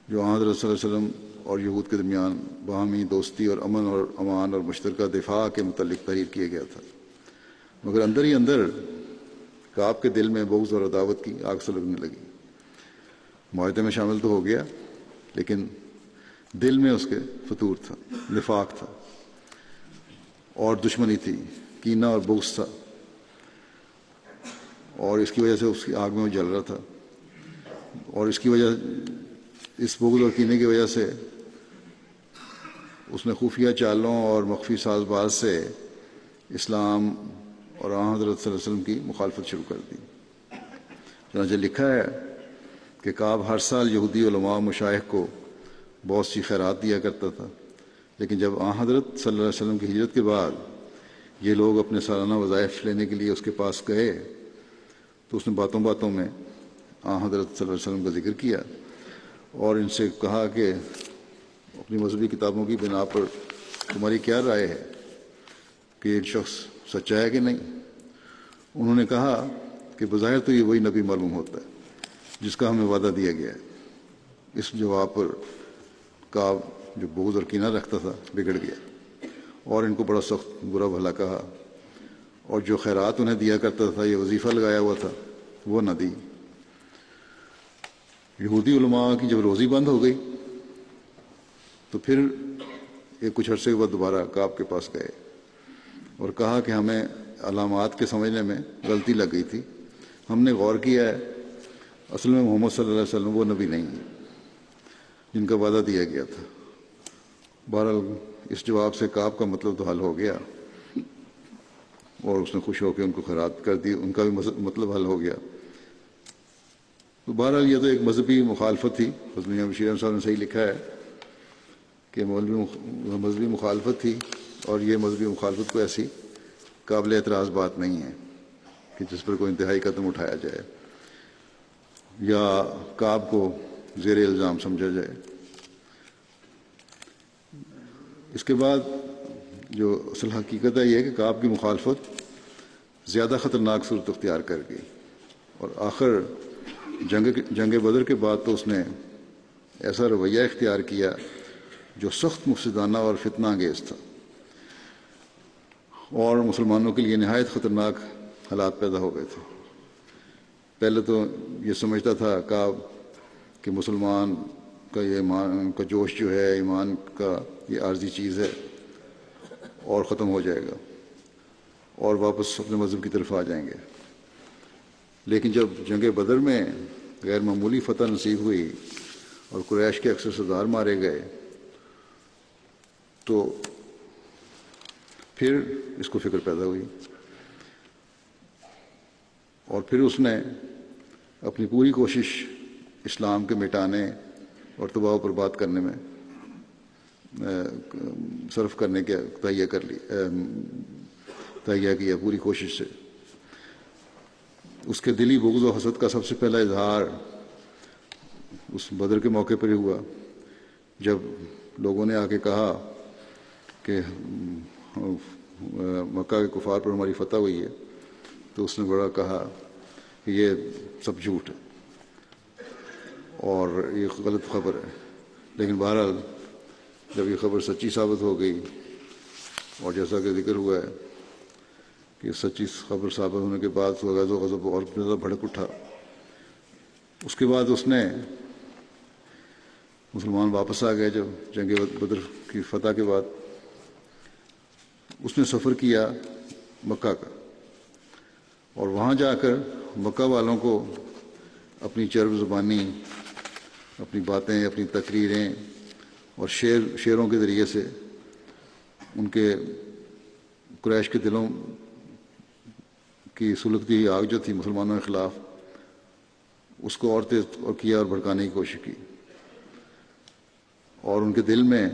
جو حضرت صلی اللہ علیہ وسلم اور یہود کے درمیان باہمی دوستی اور امن اور امان اور مشترکہ دفاع کے متعلق تحریر کیا گیا تھا. مگر اندر ہی اندر کعب کے دل میں بغض اور عداوت کی آگ سلگنے لگی. معاہدے میں شامل تو ہو گیا لیکن دل میں اس کے فتور تھا، نفاق تھا اور دشمنی تھی، کینہ اور بغض تھا، اور اس کی وجہ سے اس کی آگ میں وہ جل رہا تھا. اور اس کی وجہ، اس بغض اور کینے کی وجہ سے اس نے خفیہ چالوں اور مخفی ساز باز سے اسلام اور حضرت صلی اللہ علیہ وسلم کی مخالفت شروع کر دی. چنانچہ لکھا ہے کہ کعب ہر سال یہودی علماء و مشائخ کو بہت سی خیرات دیا کرتا تھا، لیکن جب حضرت صلی اللہ علیہ وسلم کی ہجرت کے بعد یہ لوگ اپنے سالانہ وظائف لینے کے لیے اس کے پاس گئے تو اس نے باتوں باتوں میں حضرت صلی اللہ علیہ وسلم کا ذکر کیا اور ان سے کہا کہ اپنی مذہبی کتابوں کی بنا پر تمہاری کیا رائے ہے کہ ایک شخص سچا ہے کہ نہیں. انہوں نے کہا کہ بظاہر تو یہ وہی نبی معلوم ہوتا ہے جس کا ہمیں وعدہ دیا گیا ہے. اس جواب پر کعب جو بغض اور کینہ رکھتا تھا بگڑ گیا اور ان کو بڑا سخت برا بھلا کہا، اور جو خیرات انہیں دیا کرتا تھا، یہ وظیفہ لگایا ہوا تھا، وہ نہ دی. یہودی علماء کی جب روزی بند ہو گئی تو پھر یہ کچھ عرصے کے بعد دوبارہ کعب کے پاس گئے اور کہا کہ ہمیں علامات کے سمجھنے میں غلطی لگ گئی تھی، ہم نے غور کیا ہے اصل میں محمد صلی اللہ علیہ وسلم وہ نبی نہیں ہے جن کا وعدہ دیا گیا تھا. بہرحال اس جواب سے کعب کا مطلب تو حل ہو گیا اور اس نے خوش ہو کے ان کو خیرات کر دی، ان کا بھی مطلب حل ہو گیا. تو بہرحال یہ تو ایک مذہبی مخالفت تھی. حضرت میاں بشیر احمد صاحب نے صحیح لکھا ہے کہ مذہبی مخالفت تھی، اور یہ مذہبی مخالفت کو ایسی قابل اعتراض بات نہیں ہے کہ جس پر کوئی انتہائی قدم اٹھایا جائے یا کعب کو زیر الزام سمجھا جائے. اس کے بعد جو اصل حقیقت ہے یہ ہے کہ کعب کی مخالفت زیادہ خطرناک صورت اختیار کر گئی، اور آخر جنگ بدر کے بعد تو اس نے ایسا رویہ اختیار کیا جو سخت مفسدانہ اور فتنہ انگیز تھا اور مسلمانوں کے لیے نہایت خطرناک حالات پیدا ہو گئے تھے. پہلے تو یہ سمجھتا تھا کعب کہ مسلمان کا یہ ایمان کا جوش جو ہے، ایمان کا یہ عارضی چیز ہے اور ختم ہو جائے گا اور واپس اپنے مذہب کی طرف آ جائیں گے. لیکن جب جنگ بدر میں غیر معمولی فتح نصیب ہوئی اور قریش کے اکثر سردار مارے گئے تو پھر اس کو فکر پیدا ہوئی اور پھر اس نے اپنی پوری کوشش اسلام کے مٹانے اور تباہ و برباد کرنے میں صرف کرنے کے تہیہ کیا پوری کوشش سے. اس کے دلی بغض و حسد کا سب سے پہلا اظہار اس بدر کے موقع پر ہی ہوا جب لوگوں نے آ کے کہا کہ مکہ کے کفار پر ہماری فتح ہوئی ہے، تو اس نے بڑا کہا کہ یہ سب جھوٹ ہے اور یہ غلط خبر ہے. لیکن بہرحال جب یہ خبر سچی ثابت ہو گئی اور جیسا کہ ذکر ہوا ہے کہ سچی خبر ثابت ہونے کے بعد غضب اور زیادہ بھڑک اٹھا. اس کے بعد اس نے مسلمان واپس آ گئے جب جنگ بدر کی فتح کے بعد اس نے سفر کیا مکہ کا اور وہاں جا کر مکہ والوں کو اپنی چرب زبانی، اپنی باتیں، اپنی تقریریں اور شعروں کے ذریعے سے ان کے قریش کے دلوں کی سلگتی ہوئی آگ جو تھی مسلمانوں کے خلاف اس کو اور تیز اور کیا اور بھڑکانے کی کوشش کی. اور ان کے دل میں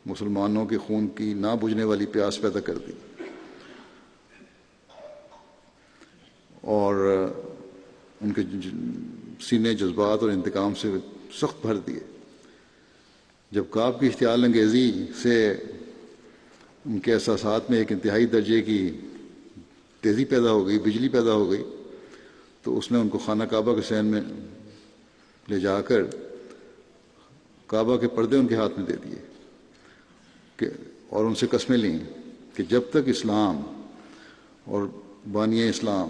مسلمانوں کے خون کی نہ بجھنے والی پیاس پیدا کر دی اور ان کے سینے جذبات اور انتقام سے سخت بھر دیے۔ جب کعب کی اشتعال انگیزی سے ان کے احساسات میں ایک انتہائی درجے کی تیزی پیدا ہو گئی، بجلی پیدا ہو گئی، تو اس نے ان کو خانہ کعبہ کے صحن میں لے جا کر کعبہ کے پردے ان کے ہاتھ میں دے دیے اور ان سے قسمیں لیں کہ جب تک اسلام اور بانی اسلام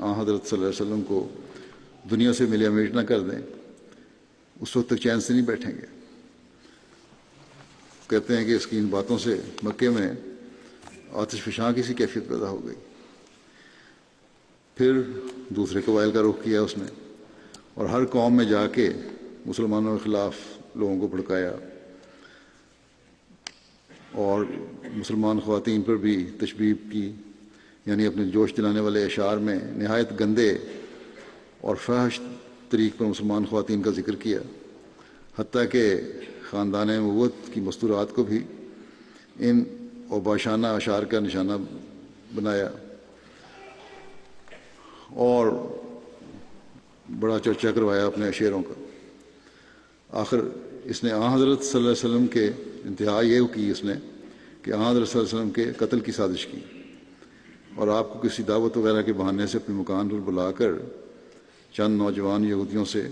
حضرت صلی اللہ علیہ وسلم کو دنیا سے ملیہ میٹ نہ کر دیں اس وقت تک چین سے نہیں بیٹھیں گے۔ کہتے ہیں کہ اس کی ان باتوں سے مکے میں آتش فشاں کی سی کیفیت پیدا ہو گئی۔ پھر دوسرے قبائل کا رخ کیا اس نے اور ہر قوم میں جا کے مسلمانوں کے خلاف لوگوں کو بھڑکایا اور مسلمان خواتین پر بھی تشبیب کی، یعنی اپنے جوش دلانے والے اشعار میں نہایت گندے اور فحش طریق پر مسلمان خواتین کا ذکر کیا، حتیٰ کہ خاندان نبوت کی مستورات کو بھی ان اوباشانہ اشعار کا نشانہ بنایا اور بڑا چرچا کروایا اپنے شعروں کا۔ آخر اس نے حضرت صلی اللہ علیہ وسلم کے انتہا یہ کی اس نے کہ حضرت صلی اللہ علیہ وسلم کے قتل کی سازش کی اور آپ کو کسی دعوت وغیرہ کے بہانے سے اپنے مکان پر بلا کر چند نوجوان یہودیوں سے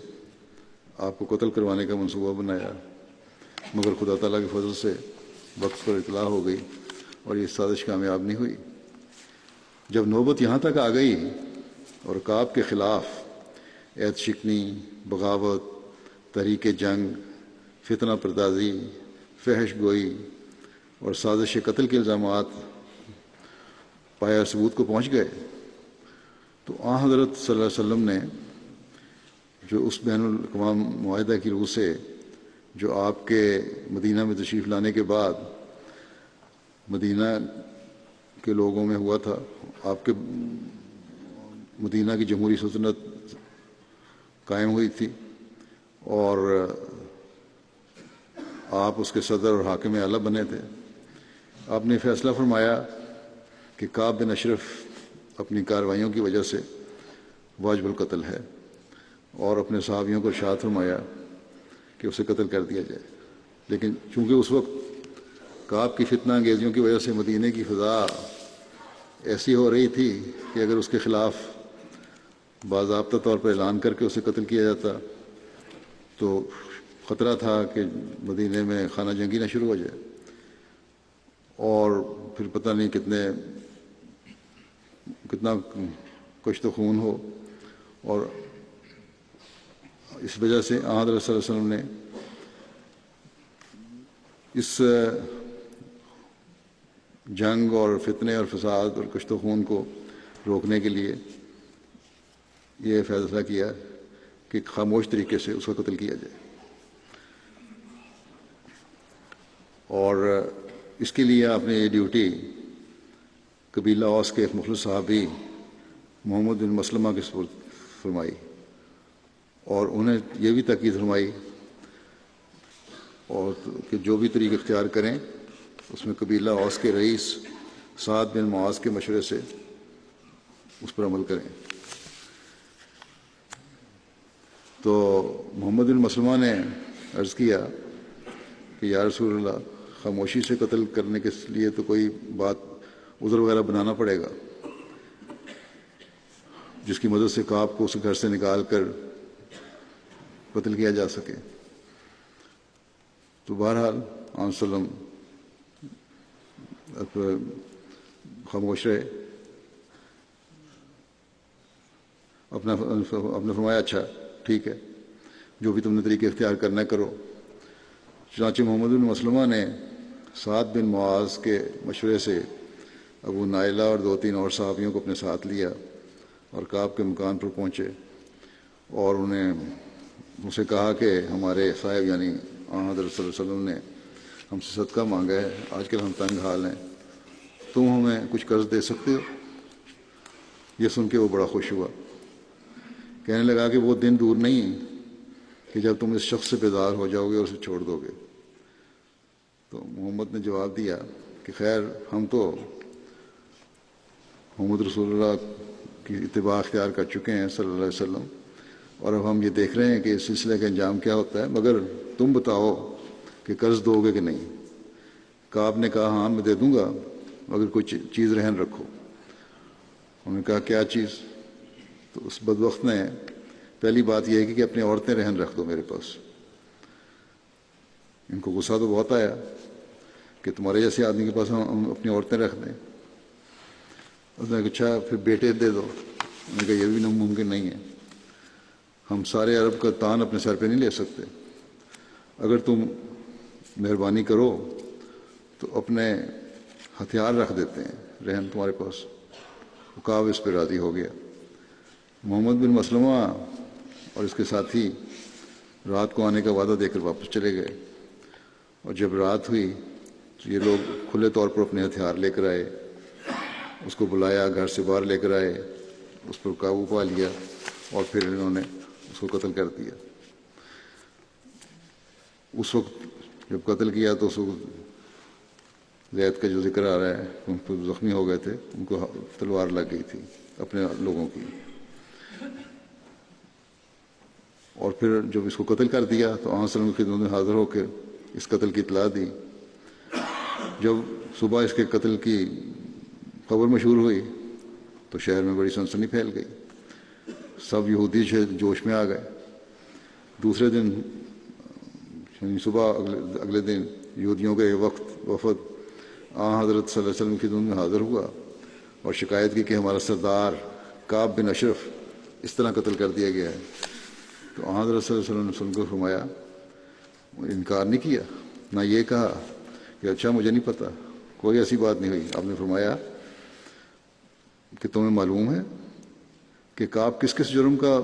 آپ کو قتل کروانے کا منصوبہ بنایا، مگر خدا تعالیٰ کے فضل سے وقت پر اطلاع ہو گئی اور یہ سازش کامیاب نہیں ہوئی۔ جب نوبت یہاں تک آ گئی اور کعب کے خلاف عہد شکنی، بغاوت، تحریک جنگ، فتنہ پردازی، فحش گوئی اور سازش قتل کے الزامات پایہ ثبوت کو پہنچ گئے، تو حضرت صلی اللہ علیہ وسلم نے جو اس بین الاقوام معاہدہ کی روح سے جو آپ کے مدینہ میں تشریف لانے کے بعد مدینہ کے لوگوں میں ہوا تھا، آپ کے مدینہ کی جمہوری سلطنت قائم ہوئی تھی اور آپ اس کے صدر اور حاکم اعلیٰ بنے تھے، آپ نے فیصلہ فرمایا کہ کعب بن اشرف اپنی کارروائیوں کی وجہ سے واجب القتل ہے اور اپنے صحابیوں کو ارشاد فرمایا کہ اسے قتل کر دیا جائے۔ لیکن چونکہ اس وقت کعب کی فتنہ انگیزیوں کی وجہ سے مدینے کی فضا ایسی ہو رہی تھی کہ اگر اس کے خلاف باضابطہ طور پر اعلان کر کے اسے قتل کیا جاتا تو خطرہ تھا کہ مدینے میں خانہ جنگی نہ شروع ہو جائے اور پھر پتہ نہیں کتنا کشت و خون ہو، اور اس وجہ سے حضرت صلی اللہ علیہ وسلم نے اس جنگ اور فتنے اور فساد اور کشت و خون کو روکنے کے لیے یہ فیصلہ کیا کہ خاموش طریقے سے اس کو قتل کیا جائے، اور اس کے لیے آپ نے یہ ڈیوٹی قبیلہ اوس کے ایک مخلص صحابی محمد بن مسلمہ کے سپرد فرمائی اور انہیں یہ بھی تاکید فرمائی اور کہ جو بھی طریق اختیار کریں اس میں قبیلہ اوس کے رئیس سعد بن معاذ کے مشورے سے اس پر عمل کریں۔ تو محمد بن مسلمہ نے عرض کیا کہ یا رسول اللہ، خاموشی سے قتل کرنے کے لیے تو کوئی بات عذر وغیرہ بنانا پڑے گا جس کی مدد سے کعب کو اس گھر سے نکال کر قتل کیا جا سکے۔ تو بہرحال آپ صلی اللہ علیہ وسلم خاموش رہے، اپنا فرمایا اچھا ٹھیک ہے، جو بھی تم نے طریقے اختیار کرنا کرو۔ چنانچہ محمد بن مسلمہ نے سعد بن معاذ کے مشورے سے ابو نائلہ اور 2-3 اور صحابیوں کو اپنے ساتھ لیا اور کعب کے مکان پر پہنچے اور ان سے کہا کہ ہمارے صاحب یعنی حضرت صلی اللہ علیہ وسلم نے ہم سے صدقہ مانگا ہے، آج کل ہم تنگ حال ہیں، تم ہمیں کچھ قرض دے سکتے ہو؟ یہ سن کے وہ بڑا خوش ہوا، کہنے لگا کہ وہ دن دور نہیں کہ جب تم اس شخص سے بیدار ہو جاؤ گے اور اسے چھوڑ دو گے۔ تو محمد نے جواب دیا کہ خیر ہم تو محمد رسول اللہ کی اتباع اختیار کر چکے ہیں صلی اللہ علیہ وسلم، اور اب ہم یہ دیکھ رہے ہیں کہ اس سلسلے کا انجام کیا ہوتا ہے، مگر تم بتاؤ کہ قرض دو گے کہ نہیں؟ کعب نے کہا ہاں میں دے دوں گا مگر کوئی چیز رہن رکھو۔ انہوں نے کہا کیا چیز؟ تو اس بدبخت نے پہلی بات یہ ہے کہ اپنی عورتیں رہن رکھ دو میرے پاس۔ ان کو غصہ تو بہت آیا کہ تمہارے جیسے آدمی کے پاس ہم اپنی عورتیں رکھ دیں۔ اس نے کہا اچھا پھر بیٹے دے دو۔ انہوں نے کہا یہ بھی ناممکن نہیں ہے، ہم سارے عرب کا تان اپنے سر پہ نہیں لے سکتے، اگر تم مہربانی کرو تو اپنے ہتھیار رکھ دیتے ہیں رہن تمہارے پاس۔ کعب اس پہ راضی ہو گیا۔ محمد بن مسلمہ اور اس کے ساتھی رات کو آنے کا وعدہ دے کر واپس چلے گئے، اور جب رات ہوئی تو یہ لوگ کھلے طور پر اپنے ہتھیار لے کر آئے، اس کو بلایا، گھر سے باہر لے کر آئے، اس پر قابو پا لیا اور پھر انہوں نے اس کو قتل کر دیا۔ اس وقت جب قتل کیا تو اس وقت زید کا جو ذکر آ رہا ہے ان کو زخمی ہو گئے تھے، ان کو تلوار لگ گئی تھی اپنے لوگوں کی۔ اور پھر جب اس کو قتل کر دیا تو آن صلی اللہ علیہ وسلم کی خدمت میں حاضر ہو کے اس قتل کی اطلاع دی۔ جب صبح اس کے قتل کی خبر مشہور ہوئی تو شہر میں بڑی سنسنی پھیل گئی، سب یہودی جوش میں آ گئے۔ دوسرے دن یعنی صبح اگلے دن یہودیوں کا یہ وفد حضرت صلی اللہ علیہ وسلم کی خدمت میں حاضر ہوا اور شکایت کی کہ ہمارا سردار کعب بن اشرف اس طرح قتل کر دیا گیا ہے۔ تو حضرت صلی اللہ علیہ وسلم نے سن کر فرمایا، انکار نہیں کیا، نہ یہ کہا کہ اچھا مجھے نہیں پتا، کوئی ایسی بات نہیں ہوئی۔ آپ نے فرمایا کہ تمہیں معلوم ہے کہ کعب کس کس جرم کا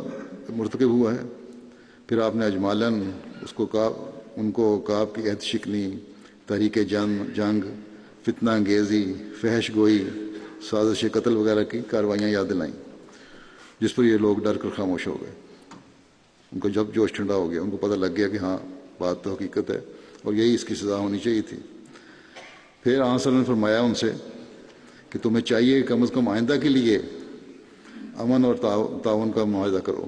مرتکب ہوا ہے؟ پھر آپ نے اجمالاً ان کو کعب کی عہد شکنی، تحریک جنگ، فتنہ انگیزی، فحش گوئی، سازش قتل وغیرہ کی کارروائیاں یاد دلائیں، جس پر یہ لوگ ڈر کر خاموش ہو گئے۔ ان کو جب جوش ٹھنڈا ہو گیا، ان کو پتہ لگ گیا کہ ہاں بات تو حقیقت ہے اور یہی اس کی سزا ہونی چاہیے تھی۔ پھر آن صلی اللہ علیہ وسلم نے فرمایا ان سے کہ تمہیں چاہیے کم از کم آئندہ کے لیے امن اور تعاون کا معاہدہ کرو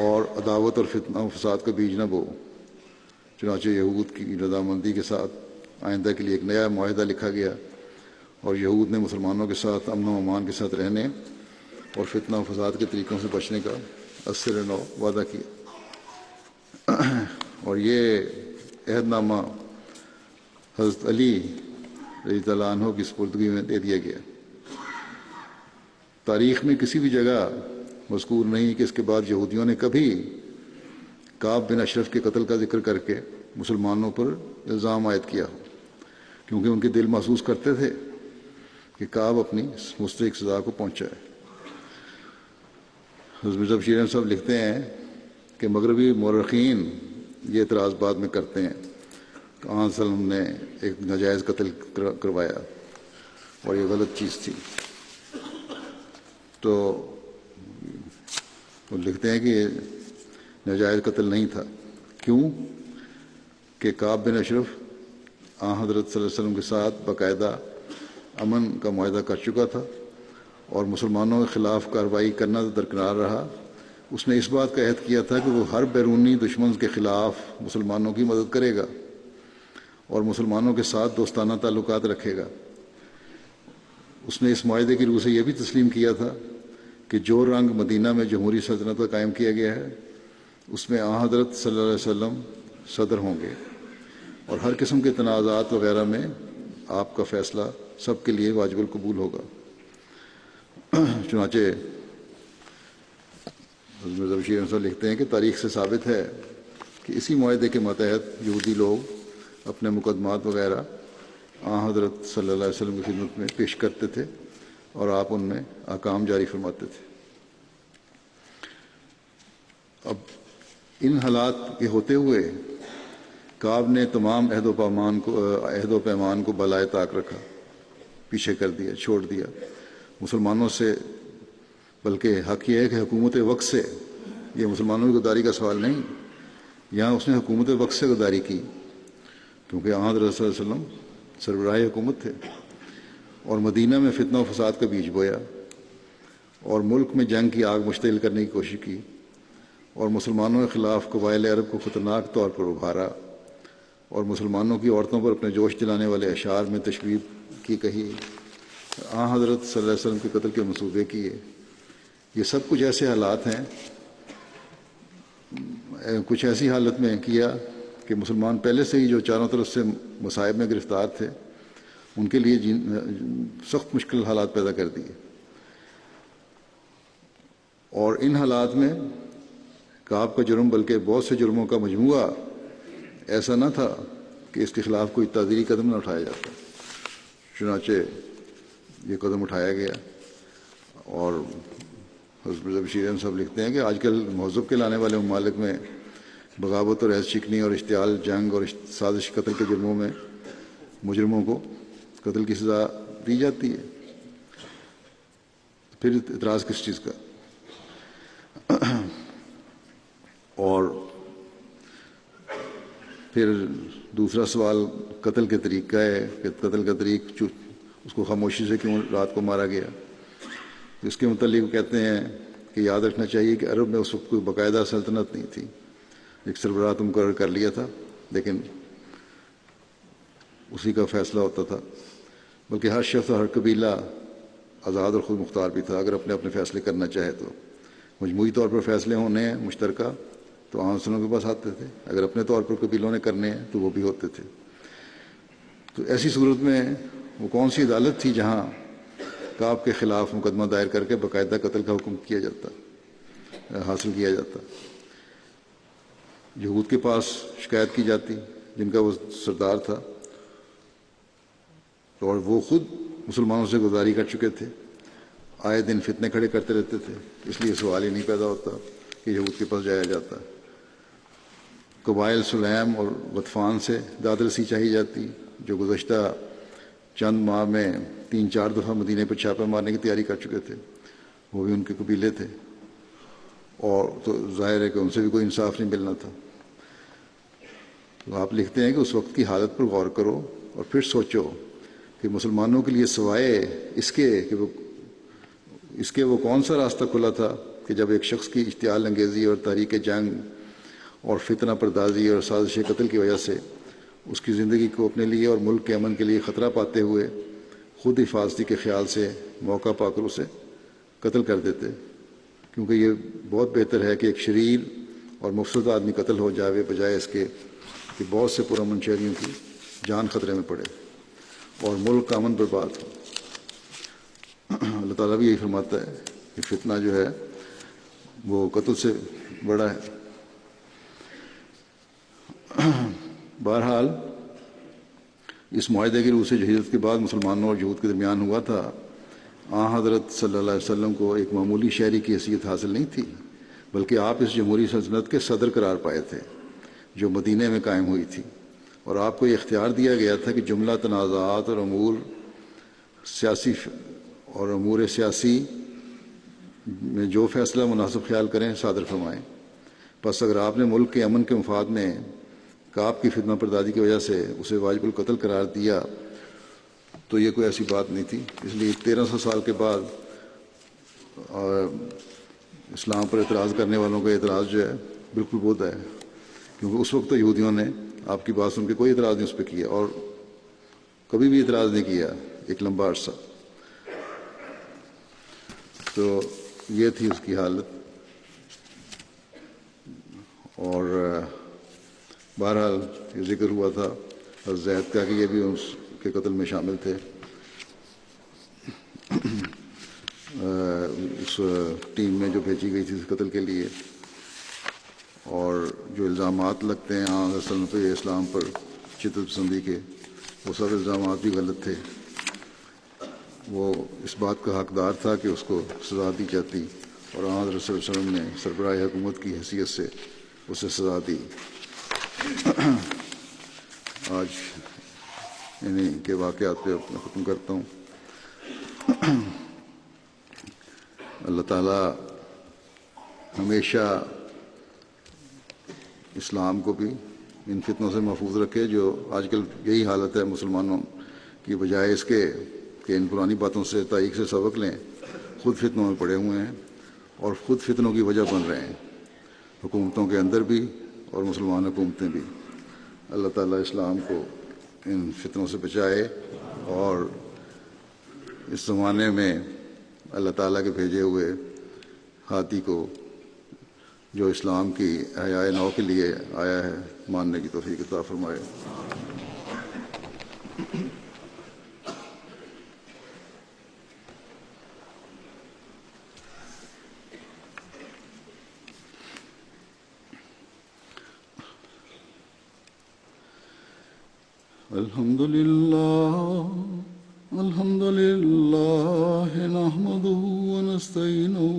اور عداوت اور فتنہ و فساد کا بیج نہ بو۔ چنانچہ یہود کی رضامندی کے ساتھ آئندہ کے لیے ایک نیا معاہدہ لکھا گیا، اور یہود نے مسلمانوں کے ساتھ امن و امان کے ساتھ رہنے اور فتنہ و فساد کے طریقوں سے بچنے کا اثر نو وعدہ کیا، اور یہ عہد نامہ حضرت علی رضی اللہ عنہ کی سپردگی میں دے دیا گیا۔ تاریخ میں کسی بھی جگہ مذکور نہیں کہ اس کے بعد یہودیوں نے کبھی کعب بن اشرف کے قتل کا ذکر کر کے مسلمانوں پر الزام عائد کیا ہو، کیونکہ ان کے دل محسوس کرتے تھے کہ کعب اپنی مستحق سزا کو پہنچا ہے۔ حضرت مرزا بشیر احمد صاحب لکھتے ہیں کہ مغربی مورخین یہ اعتراض بعد میں کرتے ہیں کہ آن صلی اللہ علیہ وسلم نے ایک ناجائز قتل کروایا اور یہ غلط چیز تھی۔ تو وہ لکھتے ہیں کہ یہ ناجائز قتل نہیں تھا، کیوں کہ کعب بن اشرف حضرت صلی اللہ علیہ وسلم کے ساتھ باقاعدہ امن کا معاہدہ کر چکا تھا اور مسلمانوں کے خلاف کارروائی کرنا درکنار رہا۔ اس نے اس بات کا عہد کیا تھا کہ وہ ہر بیرونی دشمن کے خلاف مسلمانوں کی مدد کرے گا اور مسلمانوں کے ساتھ دوستانہ تعلقات رکھے گا۔ اس نے اس معاہدے کی روح سے یہ بھی تسلیم کیا تھا کہ جو رنگ مدینہ میں جمہوری سلطنت کا قائم کیا گیا ہے اس میں حضرت صلی اللہ علیہ وسلم صدر ہوں گے، اور ہر قسم کے تنازعات وغیرہ میں آپ کا فیصلہ سب کے لیے واجب القبول ہوگا۔ چنانچہ حضرت مرزا بشیر احمد صاحب لکھتے ہیں کہ تاریخ سے ثابت ہے کہ اسی معاہدے کے ماتحت یہودی لوگ اپنے مقدمات وغیرہ حضرت صلی اللہ علیہ وسلم کی خدمت میں پیش کرتے تھے اور آپ ان میں احکام جاری فرماتے تھے۔ اب ان حالات کے ہوتے ہوئے کعب نے تمام عہد و پیمان کو بالائے طاق رکھا، پیچھے کر دیا، چھوڑ دیا۔ مسلمانوں سے بلکہ حق یہ ہے کہ حکومت وقت سے یہ مسلمانوں کی غداری کا سوال نہیں، یہاں اس نے حکومت وقت سے غداری کی، کیونکہ حضرت صلی اللہ علیہ وسلم سربراہ حکومت تھے اور مدینہ میں فتنہ و فساد کا بیج بویا اور ملک میں جنگ کی آگ مشتعل کرنے کی کوشش کی اور مسلمانوں کے خلاف قبائل عرب کو خطرناک طور پر ابھارا اور مسلمانوں کی عورتوں پر اپنے جوش دلانے والے اشعار میں تشویق کی کہی، حضرت صلی اللہ علیہ وسلم کے قتل کے منصوبے کیے. یہ سب کچھ ایسے حالات ہیں، کچھ ایسی حالت میں کیا کہ مسلمان پہلے سے ہی جو چاروں طرف سے مصائب میں گرفتار تھے ان کے لیے سخت مشکل حالات پیدا کر دیے. اور ان حالات میں کعب کا جرم بلکہ بہت سے جرموں کا مجموعہ ایسا نہ تھا کہ اس کے خلاف کوئی تعزیری قدم نہ اٹھایا جاتا. چنانچہ یہ قدم اٹھایا گیا. اور حضرت بشیر احمد صاحب لکھتے ہیں کہ آج کل مہذب کے لانے والے ممالک میں بغاوت اور عہد شکنی اور اشتعال جنگ اور سازش قتل کے جرموں میں مجرموں کو قتل کی سزا دی جاتی ہے. پھر اعتراض کس چیز کا؟ اور پھر دوسرا سوال قتل کے طریق کا ہے کہ قتل کا طریق اس کو خاموشی سے کیوں رات کو مارا گیا. اس کے متعلق وہ کہتے ہیں کہ یاد رکھنا چاہیے کہ عرب میں اس وقت کوئی باقاعدہ سلطنت نہیں تھی. ایک سربراہ تو مقرر کر لیا تھا لیکن اسی کا فیصلہ ہوتا تھا، بلکہ ہر شخص اور ہر قبیلہ آزاد اور خود مختار بھی تھا. اگر اپنے اپنے فیصلے کرنا چاہے تو مجموعی طور پر فیصلے ہونے ہیں مشترکہ تو عام سنوں کے پاس آتے تھے، اگر اپنے طور پر قبیلوں نے کرنے ہیں تو وہ بھی ہوتے تھے. تو ایسی صورت میں وہ کون سی عدالت تھی جہاں کعب کے خلاف مقدمہ دائر کر کے باقاعدہ قتل کا حکم کیا جاتا، حاصل کیا جاتا؟ یہود کے پاس شکایت کی جاتی جن کا وہ سردار تھا، اور وہ خود مسلمانوں سے غداری کر چکے تھے، آئے دن فتنے کھڑے کرتے رہتے تھے، اس لیے سوال ہی نہیں پیدا ہوتا کہ یہود کے پاس جایا جاتا. قبائل سلیم اور غطفان سے داد رسی چاہی جاتی جو گزشتہ چند ماہ میں 3-4 دفعہ مدینے پر چھاپے مارنے کی تیاری کر چکے تھے، وہ بھی ان کے قبیلے تھے، اور تو ظاہر ہے کہ ان سے بھی کوئی انصاف نہیں ملنا تھا. تو آپ لکھتے ہیں کہ اس وقت کی حالت پر غور کرو اور پھر سوچو کہ مسلمانوں کے لیے سوائے اس کے وہ کون سا راستہ کھلا تھا کہ جب ایک شخص کی اشتعال انگیزی اور تحریک جنگ اور فتنہ پردازی اور سازش قتل کی وجہ سے اس کی زندگی کو اپنے لیے اور ملک کے امن کے لیے خطرہ پاتے ہوئے خود حفاظتی کے خیال سے موقع پا کر اسے قتل کر دیتے، کیونکہ یہ بہت بہتر ہے کہ ایک شریر اور مفسد آدمی قتل ہو جاوے بجائے اس کے کہ بہت سے پرامن شہریوں کی جان خطرے میں پڑے اور ملک کا امن برباد ہو. اللہ تعالیٰ بھی یہی فرماتا ہے کہ فتنہ جو ہے وہ قتل سے بڑا ہے. بہرحال اس معاہدے کی روح سے جو ہجرت کے بعد مسلمانوں اور یہود کے درمیان ہوا تھا، حضرت صلی اللہ علیہ وسلم کو ایک معمولی شہری کی حیثیت حاصل نہیں تھی، بلکہ آپ اس جمہوری سلطنت کے صدر قرار پائے تھے جو مدینہ میں قائم ہوئی تھی، اور آپ کو یہ اختیار دیا گیا تھا کہ جملہ تنازعات اور امور سیاسی میں جو فیصلہ مناسب خیال کریں صادر فرمائیں. پس اگر آپ نے ملک کے امن کے مفاد میں کعب کی فتنہ پردازی کی وجہ سے اسے واجب القتل قرار دیا تو یہ کوئی ایسی بات نہیں تھی. اس لیے 1300 سال کے بعد اسلام پر اعتراض کرنے والوں کا اعتراض جو ہے بالکل بہت ہے، کیونکہ اس وقت تو یہودیوں نے آپ کی بات سن کے کوئی اعتراض نہیں اس پہ کیا اور کبھی بھی اعتراض نہیں کیا ایک لمبا عرصہ. تو یہ تھی اس کی حالت. اور بہرحال یہ ذکر ہوا تھا حضرت زید کا کہ یہ بھی اس کے قتل میں شامل تھے. اس ٹیم میں جو بھیجی گئی تھی اس قتل کے لیے، اور جو الزامات لگتے ہیں حضرت پہ اسلام پر شدت پسندی کے، وہ سب الزامات بھی غلط تھے. وہ اس بات کا حقدار تھا کہ اس کو سزا دی جاتی، اور حضرت صلی اللہ علیہ وسلم نے سربراہ حکومت کی حیثیت سے اسے سزا دی. آج انہیں کے واقعات پہ اپنا ختم کرتا ہوں. اللہ تعالیٰ ہمیشہ اسلام کو بھی ان فتنوں سے محفوظ رکھے. جو آج کل یہی حالت ہے مسلمانوں کی، بجائے اس کے کہ ان پرانی باتوں سے تاریخ سے سبق لیں، خود فتنوں میں پڑے ہوئے ہیں اور خود فتنوں کی وجہ بن رہے ہیں، حکومتوں کے اندر بھی اور مسلمان حکومتیں بھی. اللہ تعالیٰ اسلام کو ان فتنوں سے بچائے اور اس زمانے میں اللہ تعالیٰ کے بھیجے ہوئے ہادی کو، جو اسلام کی احیاء نو کے لیے آیا ہے، ماننے کی توفیق عطا فرمائے. الحمد لله نحمده ونستعينه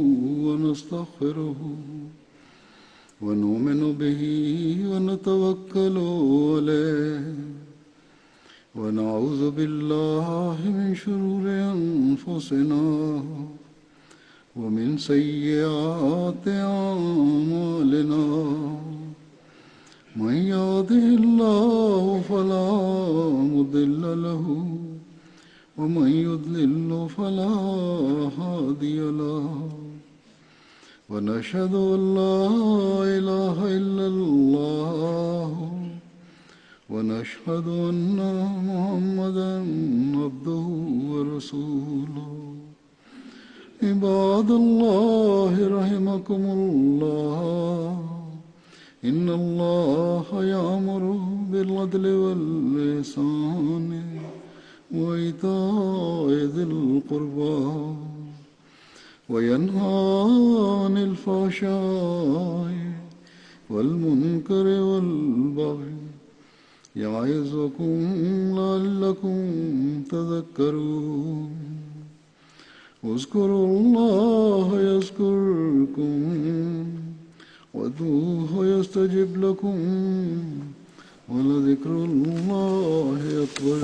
ونستغفره ونؤمن به ونتوكل عليه ونعوذ بالله من شرور أنفسنا ومن سيئات أعمالنا. من يهده الله فلا مضل له ومن يضلل فلا هادي له. ونشهد أن لا إله إلا الله ونشهد أن محمدا عبده ورسوله. عباد الله رحمكم الله، إن الله يأمر بالعدل والإحسان وإيتاء ذي القربى وينهى عن الفحشاء والمنكر والبغي يعظكم لعلكم تذكرون. اذكروا الله يذكركم وادعوه يستجب لكم ولذكر الله أكبر.